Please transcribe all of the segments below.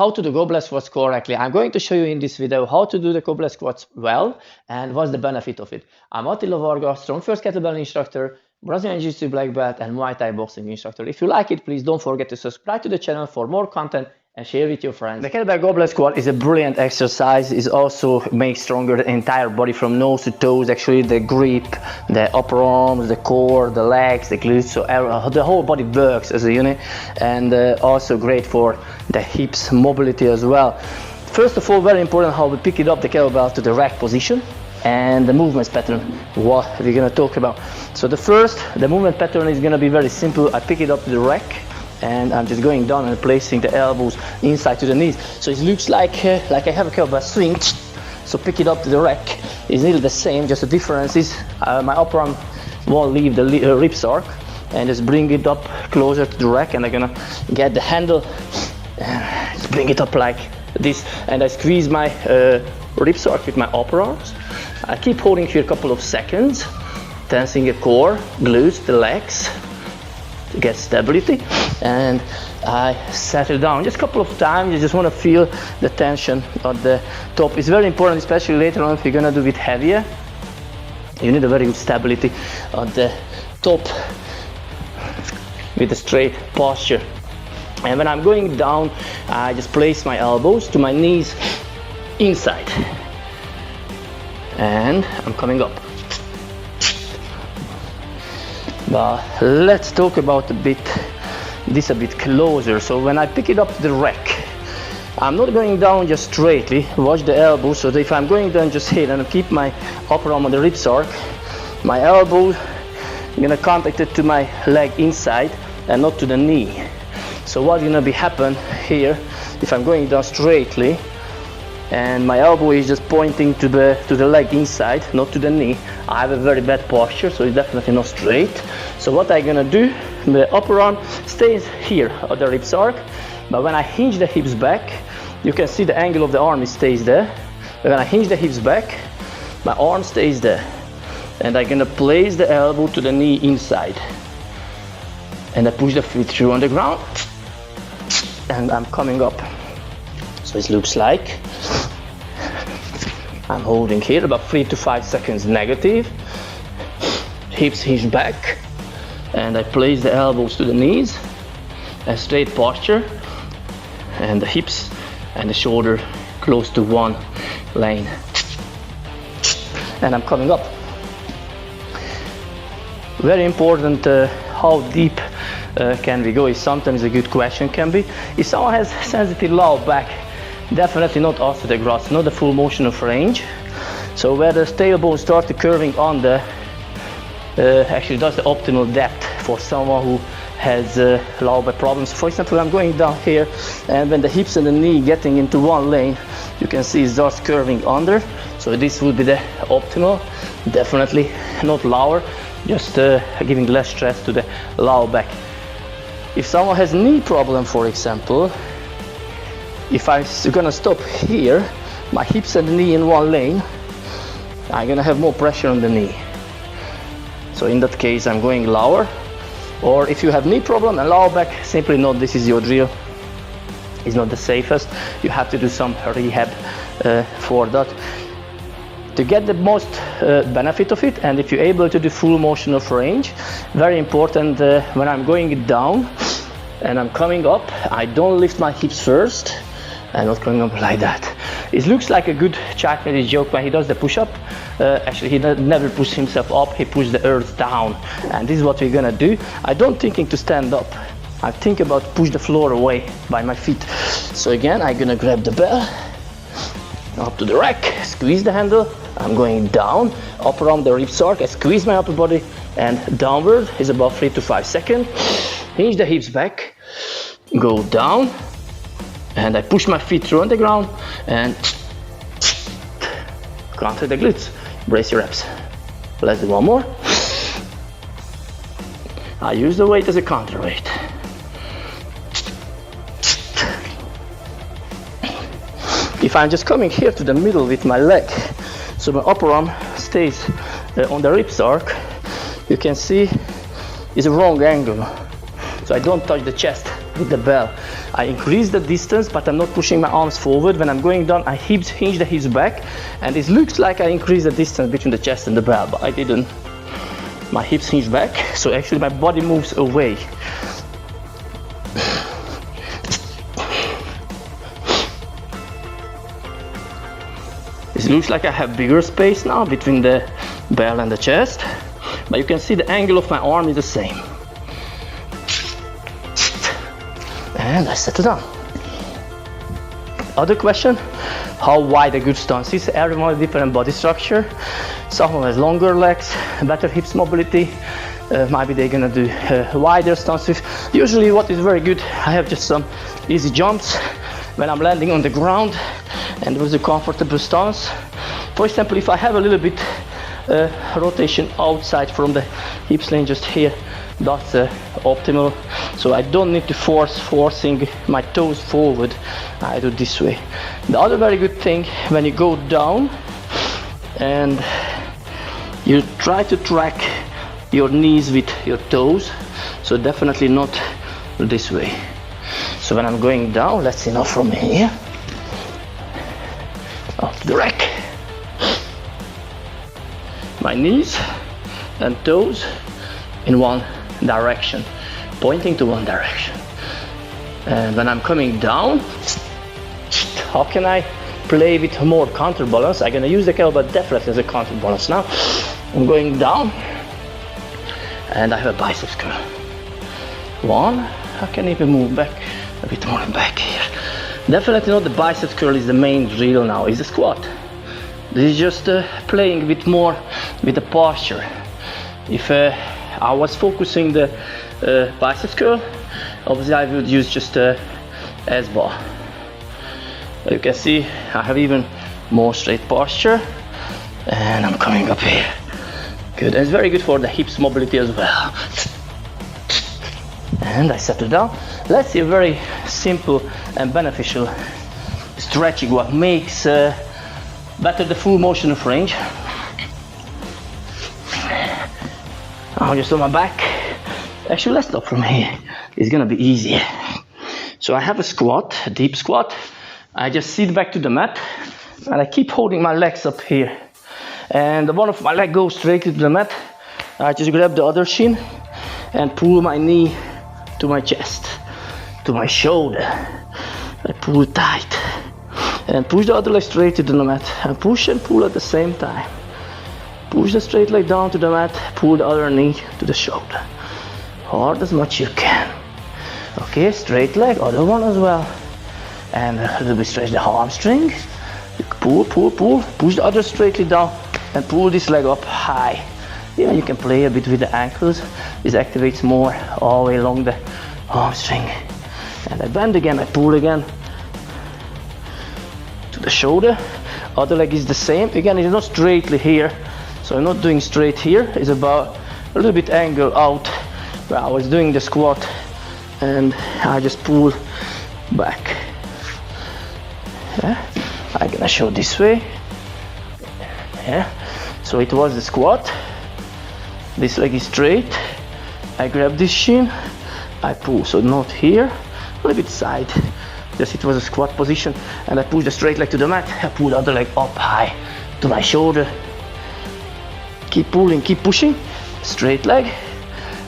How to do goblet squats correctly. I'm going to show you in this video how to do the goblet squats well and what's the benefit of it. I'm Attila Varga, strong first kettlebell instructor, Brazilian Jiu-Jitsu black belt and Muay Thai boxing instructor. If you like it, please don't forget to subscribe to the channel for more content and share with your friends. The kettlebell goblet squat is a brilliant exercise. It also makes stronger the entire body from nose to toes, actually the grip, the upper arms, the core, the legs, the glutes, so the whole body works as a unit, and also great for the hips mobility as well. First of all, very important how we pick it up the kettlebell to the rack position and the movement pattern, what we're going to talk about. So the movement pattern is going to be very simple. I pick it up to the rack and I'm just going down and placing the elbows inside to the knees. So it looks like I have a kettlebell swing. So pick it up to the rack. It's nearly the same, just the difference is my upper arm won't leave the ribs arc, and just bring it up closer to the rack, and I'm gonna get the handle and just bring it up like this, and I squeeze my ribs arc with my upper arms. I keep holding here a couple of seconds, tensing the core, glutes, the legs, to get stability, and I settle down just a couple of times. You just want to feel the tension at the top. It's very important, especially later on if you're gonna do it heavier. You need a very good stability at the top with a straight posture. And when I'm going down, I just place my elbows to my knees inside, and I'm coming up. But let's talk about this a bit closer. So when I pick it up to the rack, I'm not going down just straightly. Watch the elbow. So if I'm going down just here and I keep my upper arm on the ribs arc, my elbow gonna contact it to my leg inside and not to the knee. So what's gonna be happen here, if I'm going down straightly and my elbow is just pointing to the leg inside, not to the knee, I have a very bad posture, so it's definitely not straight. So what I'm gonna do, the upper arm stays here at the ribs arc, but when I hinge the hips back, you can see the angle of the arm stays there. When I hinge the hips back, my arm stays there, and I'm gonna place the elbow to the knee inside, and I push the feet through on the ground, and I'm coming up. So it looks like I'm holding here about 3 to 5 seconds negative, hips hinge back, and I place the elbows to the knees, a straight posture, and the hips and the shoulder close to one lane, and I'm coming up. Very important, how deep can we go is sometimes a good question can be. If someone has sensitive low back, definitely not osteoarthritis, not the full motion of range. So where the tailbone starts curving on the, actually that's the optimal depth for someone who has low back problems. For example, I'm going down here, and when the hips and the knee getting into one lane, you can see it starts curving under. So this would be the optimal, definitely not lower, just giving less stress to the low back. If someone has knee problem, for example, if I'm gonna stop here, my hips and the knee in one lane, I'm gonna have more pressure on the knee. So in that case, I'm going lower. Or if you have knee problem and lower back, simply not, this is your drill. It's not the safest. You have to do some rehab for that to get the most benefit of it. And if you're able to do full motion of range, very important, when I'm going down and I'm coming up, I don't lift my hips first. I'm not coming up like that. It looks like a good Chuck Norris joke when he does the push-up. Actually, he never pushes himself up, he pushes the earth down. And this is what we're gonna do. I don't thinking to stand up. I think about push the floor away by my feet. So again, I'm gonna grab the bell, up to the rack, squeeze the handle. I'm going down, upper arm the ribs arc, I squeeze my upper body, and downward is about 3 to 5 seconds. Hinge the hips back, go down, and I push my feet through on the ground and counter the glutes. Brace your abs. Let's do one more. I use the weight as a counterweight. If I'm just coming here to the middle with my leg, so my upper arm stays on the ribs arc, you can see it's a wrong angle. So I don't touch the chest with the bell. I increase the distance, but I'm not pushing my arms forward. When I'm going down, I hinge the hips back, and it looks like I increase the distance between the chest and the bell, but I didn't. My hips hinge back, so actually my body moves away. It looks like I have bigger space now between the bell and the chest, but you can see the angle of my arm is the same. And I set it down. Other question, how wide a good stance is. Everyone has different body structure. Someone has longer legs, better hips mobility. Maybe they're gonna do wider stances. Usually what is very good, I have just some easy jumps when I'm landing on the ground and with a comfortable stance. For example, if I have a little bit rotation outside from the hip lane just here, that's optimal. So I don't need to forcing my toes forward. I do this way. The other very good thing, when you go down and you try to track your knees with your toes, so definitely not this way. So when I'm going down, let's see now from here, up the rack, my knees and toes in one direction, pointing to one direction. And when I'm coming down, how can I play with more counterbalance? I'm gonna use the kettlebell definitely as a counterbalance now. I'm going down and I have a biceps curl. One, I can even move back a bit more back here. Definitely not the biceps curl is the main drill now, it's the squat. This is just playing a bit more with the posture. If I was focusing the biceps curl, obviously I would use just a S-bar. You can see I have even more straight posture, and I'm coming up here. Good, and it's very good for the hips mobility as well. And I settle down. Let's see a very simple and beneficial stretching, what makes better the full motion of range. I'm just on my back. Actually, let's stop from here. It's gonna be easier. So I have a squat, a deep squat. I just sit back to the mat and I keep holding my legs up here. And one of my leg goes straight to the mat. I just grab the other shin and pull my knee to my chest, to my shoulder. I pull tight and push the other leg straight to the mat. And push and pull at the same time. Push the straight leg down to the mat, pull the other knee to the shoulder. Hard as much you can. Okay, straight leg, other one as well. And a little bit stretch the hamstring. Pull, pull, pull. Push the other straightly down and pull this leg up high. Yeah, you can play a bit with the ankles. This activates more all the way along the hamstring. And I bend again, I pull again to the shoulder. Other leg is the same. Again, it's not straightly here. So I'm not doing straight here. It's about a little bit angle out where I was doing the squat. And I just pull back. Yeah. I'm gonna show this way. Yeah. So it was the squat. This leg is straight. I grab this shin. I pull. So not here. A little bit side. Just it was a squat position. And I push the straight leg to the mat. I pull the other leg up high to my shoulder. Keep pulling, keep pushing. Straight leg.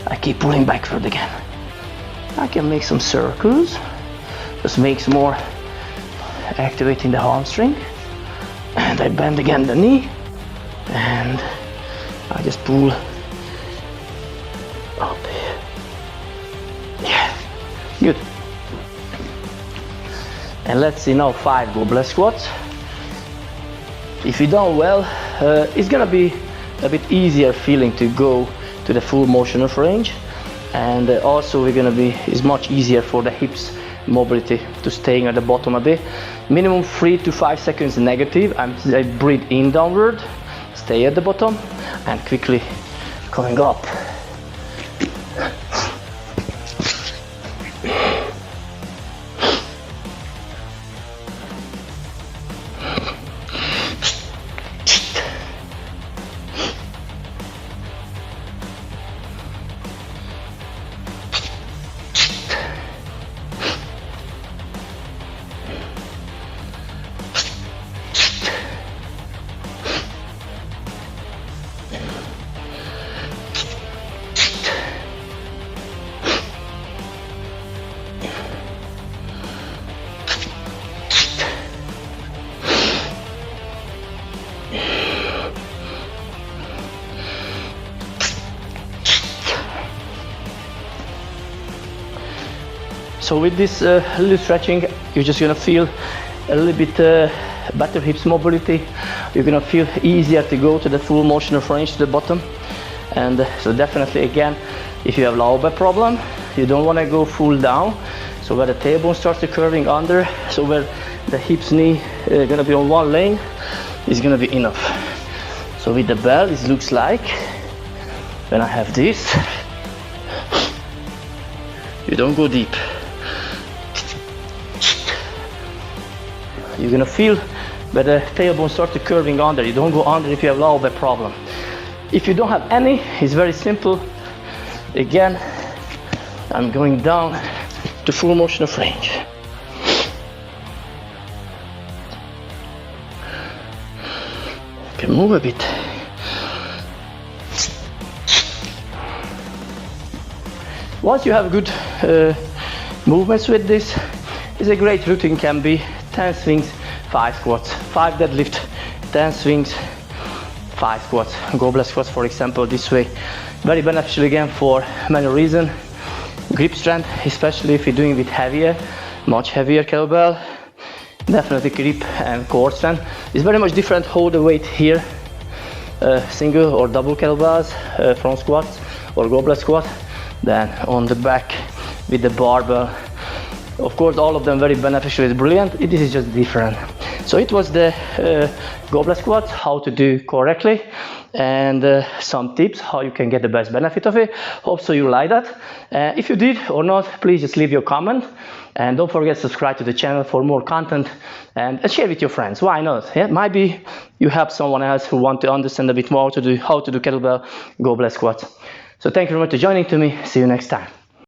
I keep pulling backward again. I can make some circles. Just makes more activating the hamstring. And I bend again the knee. And I just pull up here. Yeah, good. And let's see now 5 goblet squats. If you done well, it's gonna be a bit easier feeling to go to the full motion of range. And also it's much easier for the hips mobility to staying at the bottom a bit. Minimum 3 to 5 seconds negative. I breathe in downward, stay at the bottom, and quickly coming up. So with this little stretching, you're just gonna feel a little bit better hips mobility. You're gonna feel easier to go to the full motion of range to the bottom. And so definitely, again, if you have lower back problem, you don't want to go full down. So where the tailbone starts to curving under, so where the hips knee gonna be on one lane, is gonna be enough. So with the bell, it looks like when I have this, you don't go deep. You're gonna feel where the tailbone starts to curving under. You don't go under if you have lower back problem. If you don't have any, it's very simple. Again, I'm going down to full motion of range. Can move a bit. Once you have good movements with this, it's a great routine. Can be 10 swings, 5 squats, 5 deadlift, 10 swings, 5 squats, goblet squats, for example, this way. Very beneficial again for many reasons. Grip strength, especially if you're doing with heavier, much heavier kettlebell. Definitely grip and core strength. It's very much different hold the weight here, single or double kettlebells, front squats or goblet squat, than on the back with the barbell. Of course, all of them very beneficial, it's brilliant. This is just different. So it was the goblet squats, how to do correctly, and some tips how you can get the best benefit of it. Hope so you like that. If you did or not, please just leave your comment, and don't forget to subscribe to the channel for more content, and share with your friends. Why not? Yeah, maybe you help someone else who want to understand a bit more how to do kettlebell goblet squats. So thank you very much for joining to me. See you next time.